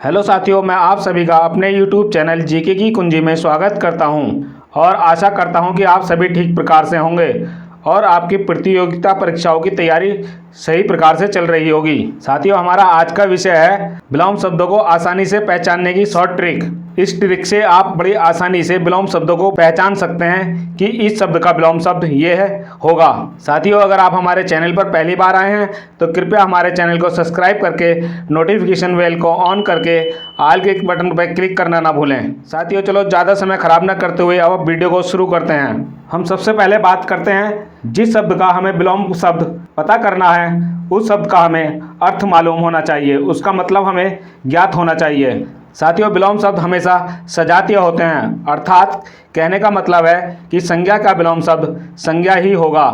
Hello साथियों, मैं आप सभी का अपने YouTube चैनल जीके की कुंजी में स्वागत करता हूं और आशा करता हूं कि आप सभी ठीक प्रकार से होंगे और आपकी प्रतियोगिता परीक्षाओं की तैयारी सही प्रकार से चल रही होगी। साथियों, हमारा आज का विषय है विलोम शब्दों को आसानी से पहचानने की शॉर्ट ट्रिक। इस ट्रिक से आप बड़ी आसानी से विलोम शब्दों को पहचान सकते हैं कि इस शब्द का विलोम शब्द ये है होगा। साथियों, अगर आप हमारे चैनल पर पहली बार आए हैं तो कृपया हमारे चैनल को सब्सक्राइब करके नोटिफिकेशन बेल को ऑन करके ऑल के बटन पर क्लिक करना ना भूलें। साथियों, चलो ज़्यादा समय खराब ना करते हुए अब वीडियो को शुरू करते हैं। हम सबसे पहले बात करते हैं जिस शब्द का हमें विलोम शब्द पता करना है उस शब्द का हमें अर्थ मालूम होना चाहिए, उसका मतलब हमें ज्ञात होना चाहिए। साथियों, विलोम शब्द हमेशा सजातीय होते हैं, अर्थात कहने का मतलब है कि संज्ञा का विलोम शब्द संज्ञा ही होगा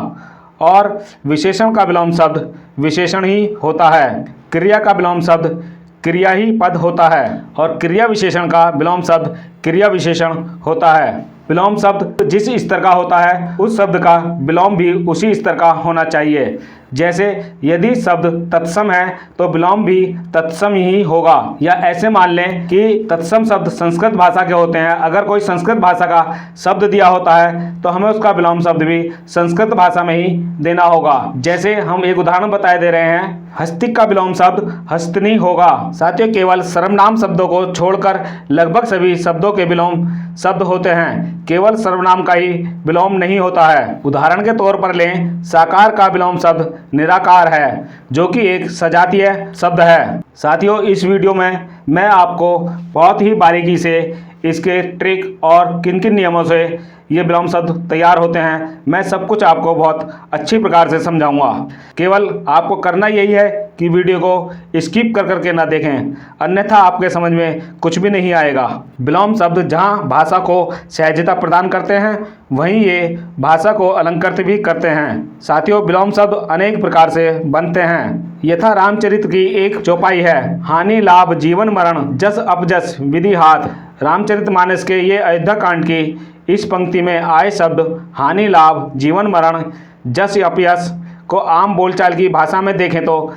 और विशेषण का विलोम शब्द विशेषण ही होता है। क्रिया का विलोम शब्द क्रिया ही पद होता है और क्रिया विशेषण का विलोम शब्द क्रिया विशेषण होता है। विलोम शब्द जिस स्तर का होता है उस शब्द का विलोम भी उसी स्तर का होना चाहिए। जैसे यदि शब्द तत्सम है तो विलोम भी तत्सम ही होगा, या ऐसे मान लें कि तत्सम शब्द संस्कृत भाषा के होते हैं। अगर कोई संस्कृत भाषा का शब्द दिया होता है तो हमें उसका विलोम शब्द भी संस्कृत भाषा में ही देना होगा। जैसे हम एक उदाहरण बताए दे रहे हैं, हस्तिक का विलोम शब्द हस्तनी होगा। साथियों, केवल सर्वनाम शब्दों को छोड़कर लगभग सभी शब्दों के विलोम शब्द होते हैं, केवल सर्वनाम का ही विलोम नहीं होता है। उदाहरण के तौर पर लें, साकार का विलोम शब्द निराकार है जो कि एक सजातीय शब्द है। साथियों, इस वीडियो में मैं आपको बहुत ही बारीकी से इसके ट्रिक और किन किन नियमों से ये विलोम शब्द तैयार होते हैं मैं सब कुछ आपको बहुत अच्छी प्रकार से समझाऊंगा। केवल आपको करना यही है कि वीडियो को स्किप कर करके ना देखें, अन्यथा आपके समझ में कुछ भी नहीं आएगा। विलोम शब्द जहां भाषा को सहजता प्रदान करते हैं वहीं ये भाषा को अलंकृत भी करते हैं। साथियों, विलोम शब्द अनेक प्रकार से बनते हैं। यथा रामचरित की एक चौपाई है, हानि लाभ जीवन मरण जस अपजस विधि हाथ। रामचरितमानस के ये अयोध्या कांड की इस पंक्ति में आए शब्द हानि लाभ जीवन मरण जस अपयश को आम बोलचाल की भाषा में देखें तो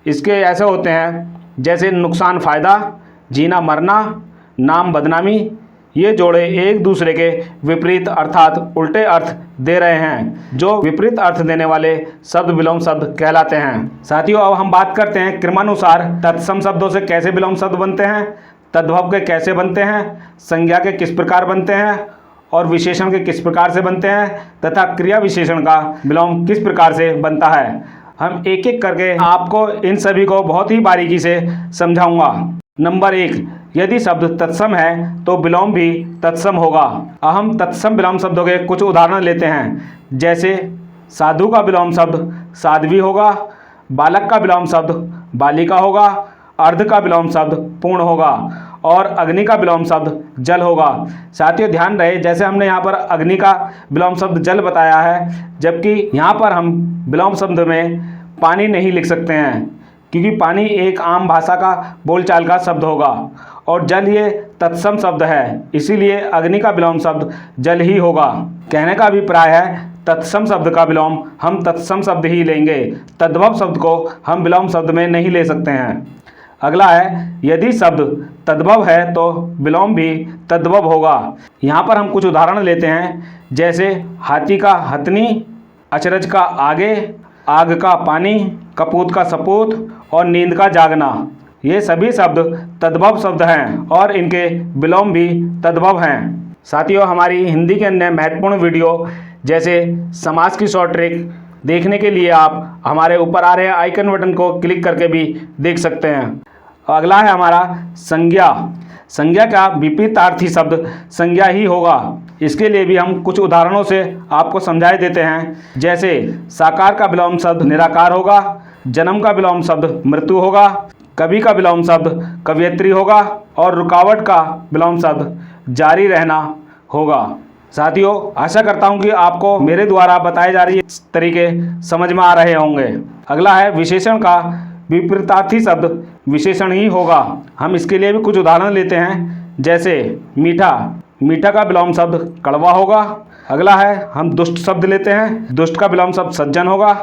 इसके ऐसे होते हैं जैसे नुकसान फ़ायदा, जीना मरना, नाम बदनामी। ये जोड़े एक दूसरे के विपरीत अर्थात उल्टे अर्थ दे रहे हैं। जो विपरीत अर्थ देने वाले शब्द विलोम शब्द कहलाते हैं। साथियों, अब हम बात करते हैं क्रमानुसार तत्सम शब्दों से कैसे विलोम शब्द बनते हैं, तद्भव के कैसे बनते हैं, संज्ञा के किस प्रकार बनते हैं और विशेषण के किस प्रकार से बनते हैं तथा क्रिया विशेषण का विलोम किस प्रकार से बनता है। हम एक एक करके आपको इन सभी को बहुत ही बारीकी से समझाऊंगा। नंबर 1, यदि शब्द तत्सम है तो विलोम भी तत्सम होगा। हम तत्सम विलोम शब्दों के कुछ उदाहरण लेते हैं। जैसे साधु का विलोम शब्द साध्वी होगा, बालक का विलोम शब्द बालिका होगा, अर्ध का विलोम शब्द पूर्ण होगा और अग्नि का विलोम शब्द जल होगा। साथियों, ध्यान रहे, जैसे हमने यहाँ पर अग्नि का विलोम शब्द जल बताया है, जबकि यहाँ पर हम विलोम शब्द में पानी नहीं लिख सकते हैं क्योंकि पानी एक आम भाषा का बोलचाल का शब्द होगा और जल ये तत्सम शब्द है, इसीलिए अग्नि का विलोम शब्द जल ही होगा। कहने का अभिप्राय है तत्सम शब्द का विलोम हम तत्सम शब्द ही लेंगे, तद्भव शब्द को हम विलोम शब्द में नहीं ले सकते हैं। अगला है, यदि शब्द तद्भव है तो विलोम भी तद्भव होगा। यहाँ पर हम कुछ उदाहरण लेते हैं। जैसे हाथी का हथनी, अचरज का आगे, आग का पानी, कपूत का सपूत और नींद का जागना। ये सभी शब्द तद्भव शब्द हैं और इनके विलोम भी तद्भव हैं। साथियों, हमारी हिंदी के अन्य महत्वपूर्ण वीडियो जैसे समास की शॉर्ट ट्रिक देखने के लिए आप हमारे ऊपर आ रहे आइकन बटन को क्लिक करके भी देख सकते हैं। अगला है हमारा संज्ञा। संज्ञा का विपरीतार्थी शब्द संज्ञा ही होगा। इसके लिए भी हम कुछ उदाहरणों से आपको समझाए देते हैं। जैसे साकार का विलोम शब्द निराकार होगा, जन्म का विलोम शब्द मृत्यु होगा, कवि का विलोम शब्द कवयित्री होगा और रुकावट का विलोम शब्द जारी रहना होगा। साथियों, आशा करता हूं कि आपको मेरे द्वारा बताए जा रही तरीके समझ में आ रहे होंगे। अगला है विशेषण का विपरीतार्थी शब्द विशेषण ही होगा। हम इसके लिए भी कुछ उदाहरण लेते हैं। जैसे मीठा, मीठा का विलोम शब्द कड़वा होगा। अगला है हम दुष्ट शब्द लेते हैं, दुष्ट का विलोम शब्द सज्जन होगा।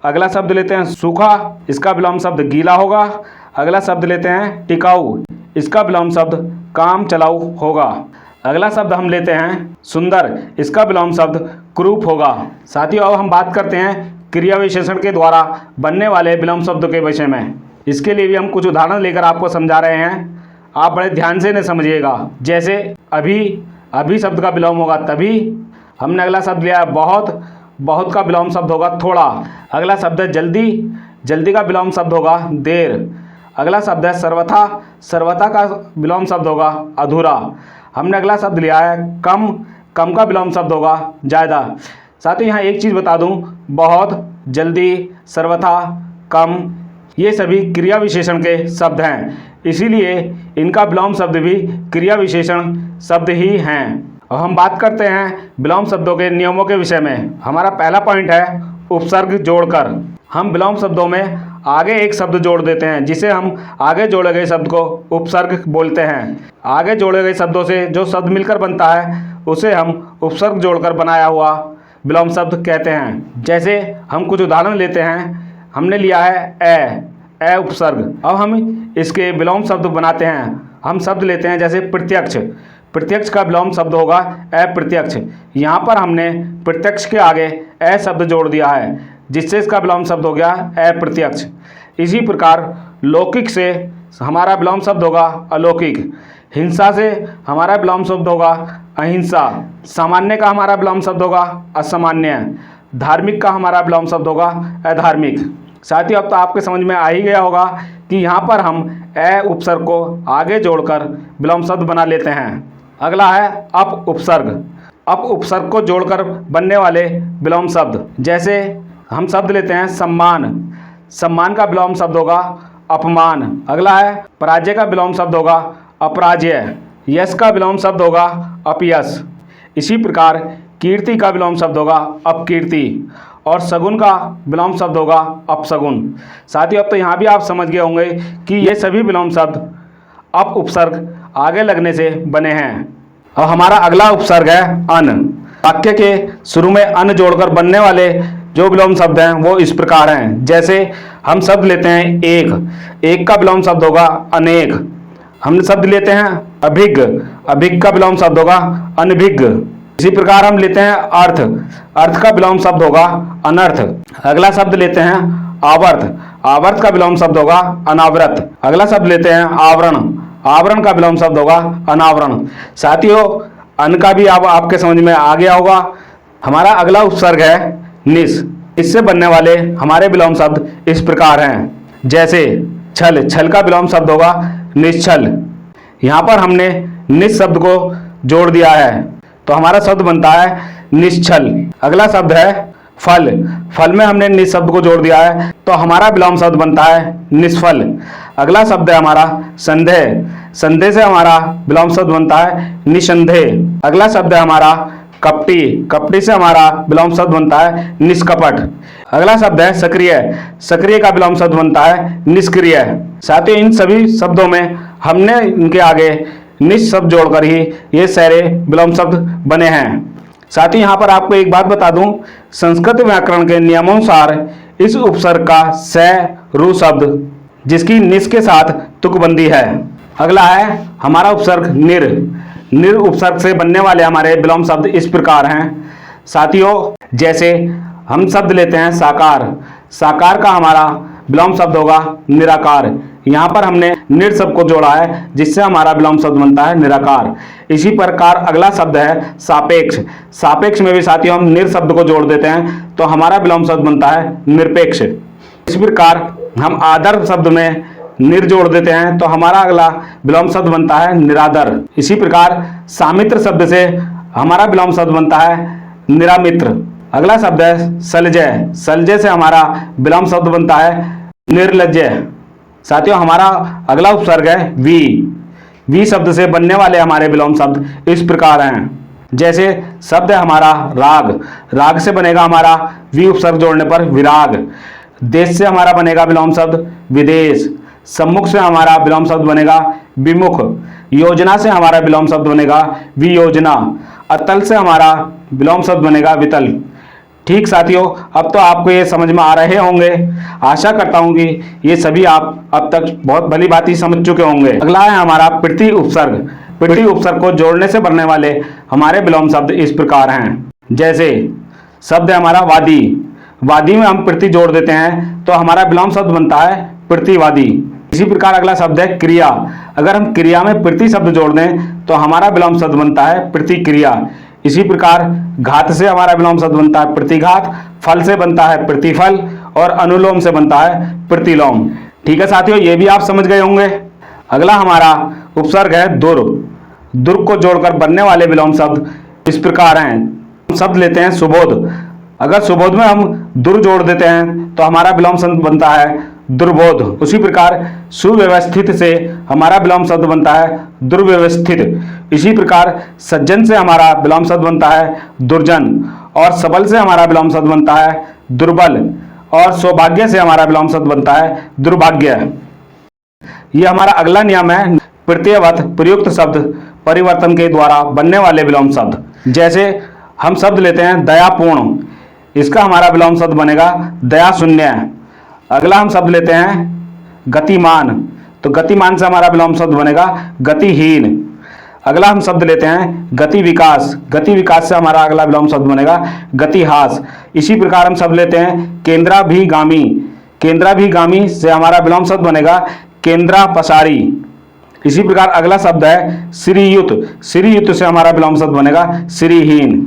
अगला शब्द लेते हैं सूखा, इसका विलोम शब्द गीला होगा। अगला शब्द लेते हैं टिकाऊ, इसका विलोम शब्द काम चलाऊ होगा। अगला शब्द हम लेते हैं सुंदर, इसका विलोम शब्द कुरूप होगा। साथियों अब हम बात करते हैं क्रिया विशेषण के द्वारा बनने वाले विलोम शब्दों के विषय में। इसके लिए भी हम कुछ उदाहरण लेकर आपको समझा रहे हैं, आप बड़े ध्यान से इन्हें समझिएगा। जैसे अभी, अभी शब्द का विलोम होगा तभी। हमने अगला शब्द लिया है बहुत, बहुत का विलोम शब्द होगा थोड़ा। अगला शब्द है जल्दी, जल्दी का विलोम शब्द होगा देर। अगला शब्द है सर्वथा, सर्वथा का विलोम शब्द होगा अधूरा। हमने अगला शब्द लिया है कम, कम का विलोम शब्द होगा ज़्यादा। साथियों यहाँ एक चीज़ बता दूँ, बहुत, जल्दी, सर्वथा, कम, ये सभी क्रिया विशेषण के शब्द हैं, इसीलिए इनका विलोम शब्द भी क्रिया विशेषण शब्द ही हैं। अब हम बात करते हैं विलोम शब्दों के नियमों के विषय में। हमारा पहला पॉइंट है उपसर्ग जोड़कर। हम विलोम शब्दों में आगे एक शब्द जोड़ देते हैं, जिसे हम आगे जोड़े गए शब्द को उपसर्ग बोलते हैं। आगे जोड़े गए शब्दों से जो शब्द मिलकर बनता है उसे हम उपसर्ग जोड़कर बनाया हुआ विलोम शब्द कहते हैं। जैसे हम कुछ उदाहरण लेते हैं, हमने लिया है ए उपसर्ग। अब हम इसके विलोम शब्द बनाते हैं। हम शब्द लेते हैं जैसे प्रत्यक्ष, प्रत्यक्ष का विलोम शब्द होगा अप्रत्यक्ष। यहाँ पर हमने प्रत्यक्ष के आगे ए शब्द जोड़ दिया है, जिससे इसका विलोम शब्द हो गया अप्रत्यक्ष। इसी प्रकार लौकिक से हमारा विलोम शब्द होगा अलौकिक। हिंसा से हमारा विलोम शब्द होगा अहिंसा। सामान्य का हमारा विलोम शब्द होगा असामान्य। धार्मिक का हमारा विलोम शब्द होगा अधार्मिक। साथियों अब तो आपके समझ में आ ही गया होगा कि यहाँ पर हम ए उपसर्ग को आगे जोड़कर विलोम शब्द बना लेते हैं। अगला है अप उपसर्ग। अप उपसर्ग को जोड़कर बनने वाले विलोम शब्द, जैसे हम शब्द लेते हैं सम्मान, सम्मान का विलोम शब्द होगा अपमान। अगला है पराजय का विलोम शब्द होगा अपराजय। यश का विलोम शब्द होगा अपयश। इसी प्रकार कीर्ति का विलोम शब्द होगा अपकीर्ति और शगुन का विलोम शब्द होगा अपशगुन। साथियों अब तो यहाँ भी आप समझ गए होंगे कि ये सभी विलोम शब्द अप उपसर्ग आगे लगने से बने हैं। अब हमारा अगला उपसर्ग है अन। वाक्य के शुरू में अन जोड़कर बनने वाले जो विलोम शब्द हैं वो इस प्रकार हैं। जैसे हम शब्द लेते हैं एक, एक का विलोम शब्द होगा अनेक। हम शब्द लेते हैं अभिज्ञ, अभिज्ञ का विलोम शब्द होगा अनभिज्ञ। इसी प्रकार हम लेते हैं अर्थ, अर्थ का विलोम शब्द होगा अनर्थ। अगला शब्द लेते हैं आवर्त, आवर्त का विलोम शब्द होगा अनावृत। अगला शब्द लेते हैं आवरण, आवरण का विलोम शब्द होगा अनावरण। साथियों अन का भी अब आपके समझ में आ गया होगा। हमारा अगला उपसर्ग है निस। इससे बनने वाले हमारे विलोम शब्द इस प्रकार हैं। जैसे छल, छल का विलोम शब्द होगा निश्छल। यहाँ पर हमने निस शब्द को जोड़ दिया है तो हमारा शब्द बनता है निश्छल। अगला शब्द है फल, फल में हमने निस शब्द को जोड़ दिया है तो हमारा विलोम शब्द बनता है निष्फल। अगला शब्द है हमारा संदेह, संदेह से हमारा विलोम शब्द बनता है निसंदेह। अगला शब्द है हमारा कपटी, कपटी से हमारा विलोम शब्द बनता है निष्कपट। अगला शब्द है सक्रिय, सक्रिय का विलोम शब्द बनता है निष्क्रिय। साथियों इन सभी शब्दों में हमने इनके आगे निस शब्द जोड़कर ही ये सारे विलोम शब्द बने हैं। साथ ही यहाँ पर आपको एक बात बता दूं, संस्कृत व्याकरण के नियमानुसार इस उपसर्ग का से रु शब्द जिसकी निस के साथ तुकबंदी है। अगला है हमारा उपसर्ग निर। निर उपसर्ग से बनने वाले हमारे विलोम शब्द इस प्रकार हैं। साथियों जैसे हम शब्द लेते हैं साकार, साकार का हमारा विलोम शब्द होगा निराकार। यहाँ पर हमने निर शब्द को जोड़ा है जिससे हमारा विलोम शब्द बनता है निराकार। इसी प्रकार अगला शब्द है सापेक्ष, सापेक्ष में भी साथियों हम निर शब्द को जोड़ देते हैं तो हमारा विलोम शब्द बनता है निरपेक्ष। इस प्रकार हम आदर शब्द में निर जोड़ देते हैं तो हमारा अगला विलोम शब्द बनता है निरादर। इसी प्रकार सामित्र शब्द से हमारा विलोम शब्द बनता है निरामित्र। अगला शब्द है सलजय, सलजय से हमारा विलोम शब्द बनता है निर्लज्जय। साथियों हमारा अगला उपसर्ग है वी। वी शब्द से बनने वाले हमारे विलोम शब्द इस प्रकार हैं। जैसे शब्द है हमारा राग, राग से बनेगा हमारा वी उपसर्ग जोड़ने पर विराग। देश से हमारा बनेगा विलोम शब्द विदेश। सम्मुख से हमारा विलोम शब्द बनेगा विमुख। योजना से हमारा विलोम शब्द बनेगा वियोजना। अतल से हमारा विलोम शब्द बनेगा वितल। ठीक साथियों, अब तो आपको ये समझ में आ रहे होंगे। आशा करता हूँ कि ये सभी आप अब तक बहुत भली भांति ही समझ चुके होंगे। अगला है हमारा प्रति उपसर्ग। प्रति उपसर्ग को जोड़ने से बनने वाले हमारे विलोम शब्द इस प्रकार हैं। जैसे शब्द है हमारा वादी। वादी में हम प्रति जोड़ देते हैं तो हमारा विलोम शब्द बनता है प्रतिवादी। इसी प्रकार अगला शब्द है क्रिया। अगर हम क्रिया में प्रति शब्द जोड़ दें तो हमारा विलोम शब्द बनता है प्रतिक्रिया। इसी प्रकार घात से हमारा विलोम शब्द बनता है प्रतिघात, फल से बनता है प्रतिफल और अनुलोम से बनता है प्रतिलोम। ठीक है साथियों, ये भी आप समझ गए होंगे। अगला हमारा उपसर्ग है दुर। दुर को जोड़कर बनने वाले विलोम शब्द इस प्रकार हैं। शब्द लेते हैं सुबोध। अगर सुबोध में हम दुर जोड़ देते हैं तो हमारा विलोम शब्द बनता है दुर्बोध। उसी प्रकार सुव्यवस्थित से हमारा विलोम शब्द बनता है दुर्व्यवस्थित। इसी प्रकार सज्जन से हमारा विलोम शब्द बनता है दुर्जन और सबल से हमारा विलोम शब्द बनता है दुर्बल और सौभाग्य से हमारा विलोम शब्द बनता है दुर्भाग्य। यह हमारा अगला नियम है प्रत्ययवत प्रयुक्त शब्द परिवर्तन के द्वारा बनने वाले विलोम शब्द। जैसे हम शब्द लेते हैं दयापूर्ण, इसका हमारा विलोम शब्द बनेगा दया शून्य। अगला हम शब्द लेते हैं गतिमान, तो गतिमान से हमारा विलोम शब्द बनेगा गतिहीन। अगला हम शब्द लेते हैं गति विकास। गति विकास से हमारा अगला विलोम शब्द बनेगा गतिहास। इसी प्रकार हम शब्द लेते हैं केंद्राभिगामी। केंद्राभिगामी से हमारा विलोम शब्द बनेगा केंद्रापसारी। इसी प्रकार अगला शब्द है श्रीयुत। श्रीयुत से हमारा विलोम शब्द बनेगा श्रीहीन।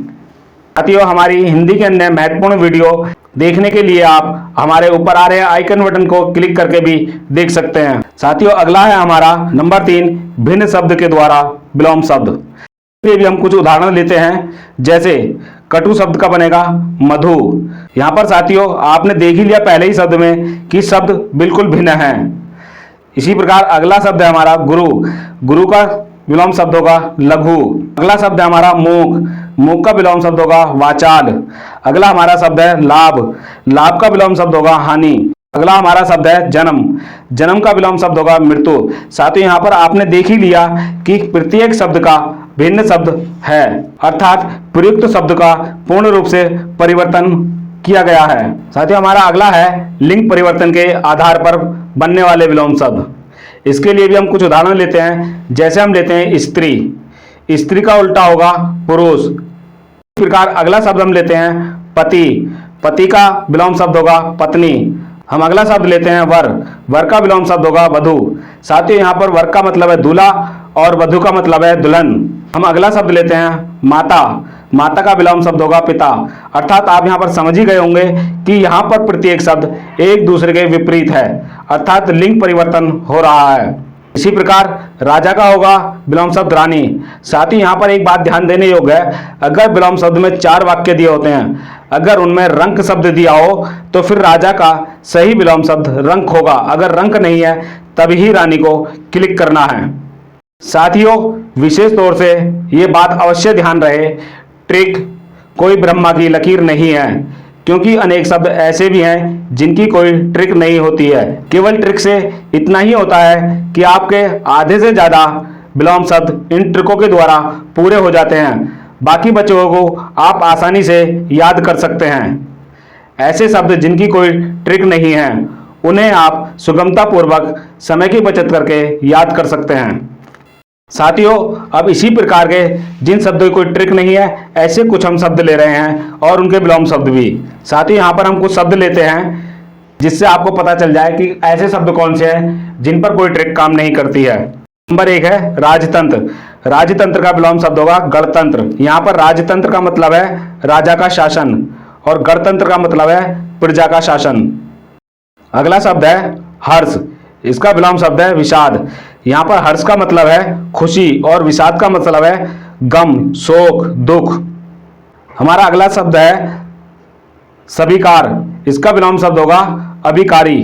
साथियों, हमारी हिंदी के अन्य महत्वपूर्ण वीडियो देखने के लिए आप हमारे ऊपर आ रहे आइकन बटन को क्लिक करके भी देख सकते हैं। साथियों, अगला है हमारा नंबर 3 भिन्न शब्द के द्वारा विलोम शब्द। इसलिए भी हम कुछ उदाहरण लेते हैं। जैसे कटु शब्द का बनेगा मधु। यहाँ पर साथियों आपने देख ही लिया पहले ही शब्द में कि शब्द बिल्कुल भिन्न है। इसी प्रकार अगला शब्द है हमारा गुरु। गुरु का विलोम शब्द होगा लघु। अगला शब्द है हमारा मूक। मूक का विलोम शब्द होगा वाचाल। अगला हमारा शब्द है लाभ। लाभ का विलोम शब्द होगा हानि। अगला हमारा शब्द है जन्म। जन्म का विलोम शब्द होगा मृत्यु। साथ ही यहाँ पर आपने देख ही लिया कि प्रत्येक शब्द का भिन्न शब्द है, अर्थात प्रयुक्त शब्द का पूर्ण रूप से परिवर्तन किया गया है। साथ ही हमारा अगला है लिंग परिवर्तन के आधार पर बनने वाले विलोम शब्द। इसके लिए भी हम कुछ उदाहरण लेते हैं। जैसे हम लेते हैं स्त्री। स्त्री का उल्टा होगा पुरुष। इस प्रकार अगला शब्द हम लेते हैं पति। पति का विलोम शब्द होगा पत्नी। हम अगला शब्द लेते हैं वर। वर का विलोम शब्द होगा वधु। साथ ही यहाँ पर वर का मतलब है दूल्हा और वधु का मतलब है दुल्हन। हम अगला शब्द लेते हैं माता। माता का विलोम शब्द होगा पिता। अर्थात आप यहाँ पर समझ ही गए होंगे कि यहाँ पर प्रत्येक शब्द एक दूसरे के विपरीत है, अर्थात लिंग परिवर्तन हो रहा है। इसी प्रकार राजा का होगा विलोम शब्द रानी। साथ ही यहाँ पर एक बात ध्यान देने योग्य है, अगर विलोम शब्द में 4 वाक्य दिए होते हैं, अगर उनमें रंक शब्द दिया हो तो फिर राजा का सही विलोम शब्द रंक होगा। अगर रंक नहीं है तभी रानी को क्लिक करना है। साथियों, विशेष तौर से ये बात अवश्य ध्यान रहे, ट्रिक कोई ब्रह्मा की लकीर नहीं है, क्योंकि अनेक शब्द ऐसे भी हैं जिनकी कोई ट्रिक नहीं होती है। केवल ट्रिक से इतना ही होता है कि आपके आधे से ज़्यादा विलोम शब्द इन ट्रिकों के द्वारा पूरे हो जाते हैं। बाकी बच्चों को आप आसानी से याद कर सकते हैं। ऐसे शब्द जिनकी कोई ट्रिक नहीं है उन्हें आप सुगमतापूर्वक समय की बचत करके याद कर सकते हैं। साथियों, अब इसी प्रकार के जिन शब्दों की कोई ट्रिक नहीं है ऐसे कुछ हम शब्द ले रहे हैं और उनके विलोम शब्द भी। साथ ही यहाँ पर हम कुछ शब्द लेते हैं जिससे आपको पता चल जाए कि ऐसे शब्द कौन से हैं जिन पर कोई ट्रिक काम नहीं करती है। नंबर 1 है राजतंत्र। राजतंत्र का विलोम शब्द होगा गणतंत्र। यहाँ पर राजतंत्र का मतलब है राजा का शासन और गणतंत्र का मतलब है प्रजा का शासन। अगला शब्द है हर्ष। इसका विलोम शब्द है विषाद। यहाँ पर हर्ष का मतलब है खुशी और विषाद का मतलब है गम, शोक, दुख। हमारा अगला शब्द है सविकार। इसका विलोम शब्द होगा अभिकारी।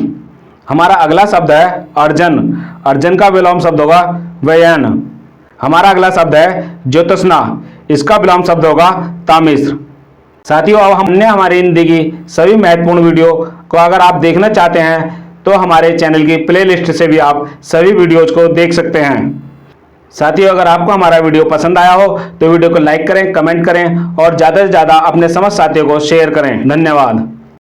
हमारा अगला शब्द है अर्जन। अर्जन का विलोम शब्द होगा व्ययन। हमारा अगला शब्द है ज्योत्सना। इसका विलोम शब्द होगा तामिश्र। साथियों, अब हमने हमारी हिंदी की सभी महत्वपूर्ण वीडियो को अगर आप देखना चाहते हैं तो हमारे चैनल की प्लेलिस्ट से भी आप सभी वीडियोज को देख सकते हैं। साथियों, अगर आपको हमारा वीडियो पसंद आया हो तो वीडियो को लाइक करें, कमेंट करें और ज़्यादा से ज़्यादा अपने समस्त साथियों को शेयर करें। धन्यवाद।